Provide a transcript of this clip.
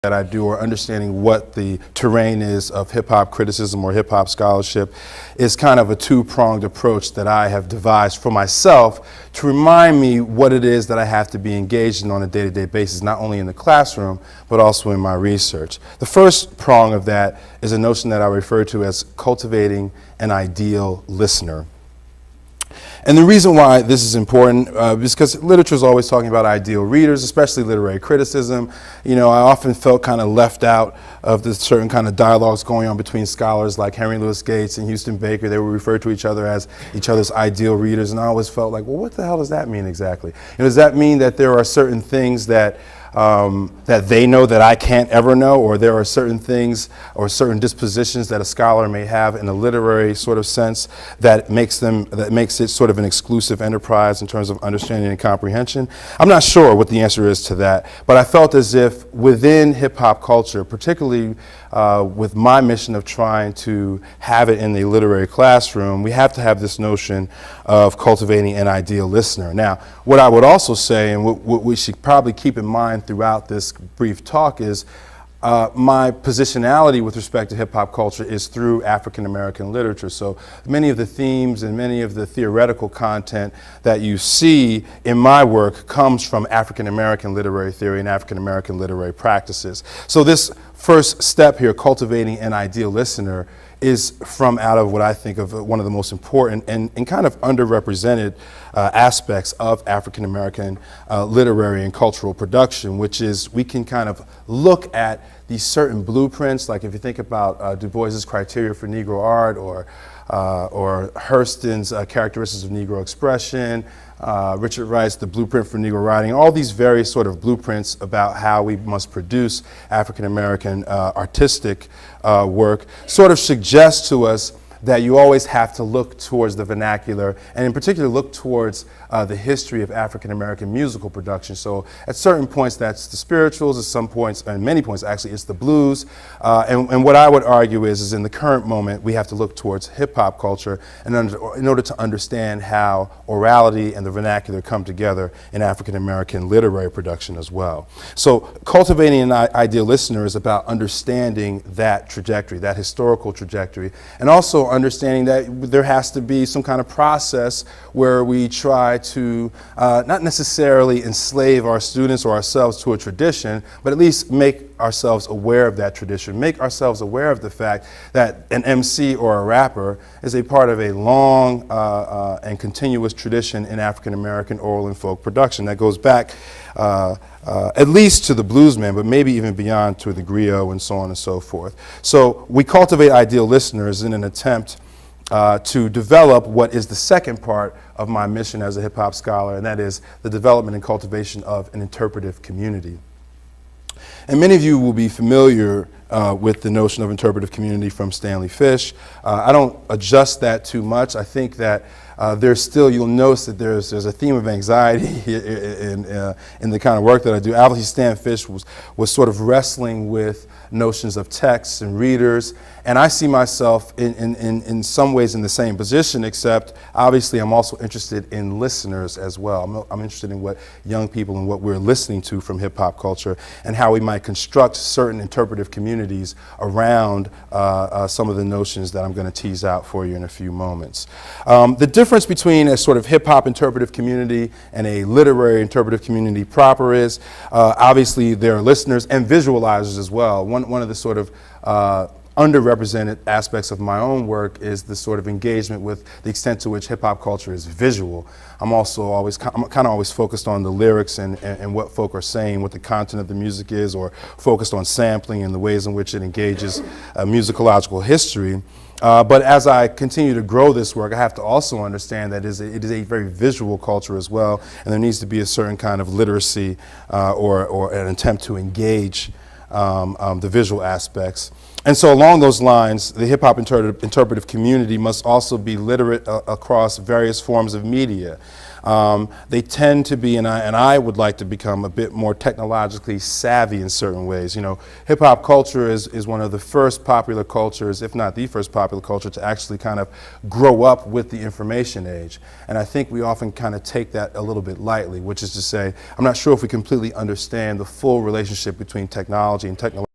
that I do, or understanding what the terrain is of hip-hop criticism or hip-hop scholarship, is kind of a two-pronged approach that I have devised for myself to remind me what it is that I have to be engaged in on a day-to-day basis, not only in the classroom, but also in my research. The first prong of that is a notion that I refer to as cultivating an ideal listener. And the reason why this is important is because literature is always talking about ideal readers, especially literary criticism. You know, I often felt kind of left out of the certain kind of dialogues going on between scholars like Henry Louis Gates and Houston Baker. They would refer to each other as each other's ideal readers, and I always felt like, well, what the hell does that mean exactly? Does that mean that there are certain things that they know that I can't ever know, or there are certain things or certain dispositions that a scholar may have in a literary sort of sense that makes it sort of an exclusive enterprise in terms of understanding and comprehension? I'm not sure what the answer is to that, but I felt as if within hip-hop culture, particularly with my mission of trying to have it in the literary classroom, we have to have this notion of cultivating an ideal listener. Now, what I would also say, and what we should probably keep in mind throughout this brief talk, is my positionality with respect to hip-hop culture is through African American literature. So many of the themes and many of the theoretical content that you see in my work comes from African American literary theory and African American literary practices. So this first step here, cultivating an ideal listener, is from out of what I think of one of the most important and kind of underrepresented aspects of African American literary and cultural production, which is we can kind of look at these certain blueprints, like if you think about Du Bois's criteria for Negro art, or Hurston's characteristics of Negro expression, Richard Wright's The Blueprint for Negro Writing, all these various sort of blueprints about how we must produce African American artistic work sort of suggest to us that you always have to look towards the vernacular, and in particular look towards the history of African American musical production. So at certain points that's the spirituals, at some points, and many points actually, it's the blues. And what I would argue is in the current moment we have to look towards hip hop culture in order to understand how orality and the vernacular come together in African American literary production as well. So cultivating an ideal listener is about understanding that trajectory, that historical trajectory, and also understanding that there has to be some kind of process where we try to not necessarily enslave our students or ourselves to a tradition, but at least make ourselves aware of that tradition, make ourselves aware of the fact that an MC or a rapper is a part of a long and continuous tradition in African American oral and folk production that goes back at least to the bluesmen, but maybe even beyond to the griot and so on and so forth. So we cultivate ideal listeners in an attempt to develop what is the second part of my mission as a hip-hop scholar, and that is the development and cultivation of an interpretive community. And many of you will be familiar with the notion of interpretive community from Stanley Fish. I don't adjust that too much. I think that there's still, you'll notice that there's a theme of anxiety in the kind of work that I do. Obviously, Stan Fish was sort of wrestling with notions of texts and readers, and I see myself in some ways in the same position, except obviously I'm also interested in listeners as well. I'm interested in what young people and what we're listening to from hip hop culture and how we might construct certain interpretive communities around some of the notions that I'm going to tease out for you in a few moments. The difference between a sort of hip hop interpretive community and a literary interpretive community proper is obviously there are listeners and visualizers as well. One of the sort of underrepresented aspects of my own work is the sort of engagement with the extent to which hip-hop culture is visual. I'm kind of always focused on the lyrics and what folk are saying, what the content of the music is, or focused on sampling and the ways in which it engages musicological history. But as I continue to grow this work, I have to also understand that it is a very visual culture as well, and there needs to be a certain kind of literacy or an attempt to engage the visual aspects. And so along those lines, the hip-hop interpretive community must also be literate across various forms of media. They tend to be, and I would like to become a bit more technologically savvy in certain ways. You know, hip hop culture is one of the first popular cultures, if not the first popular culture, to actually kind of grow up with the information age. And I think we often kind of take that a little bit lightly, which is to say, I'm not sure if we completely understand the full relationship between technology and technology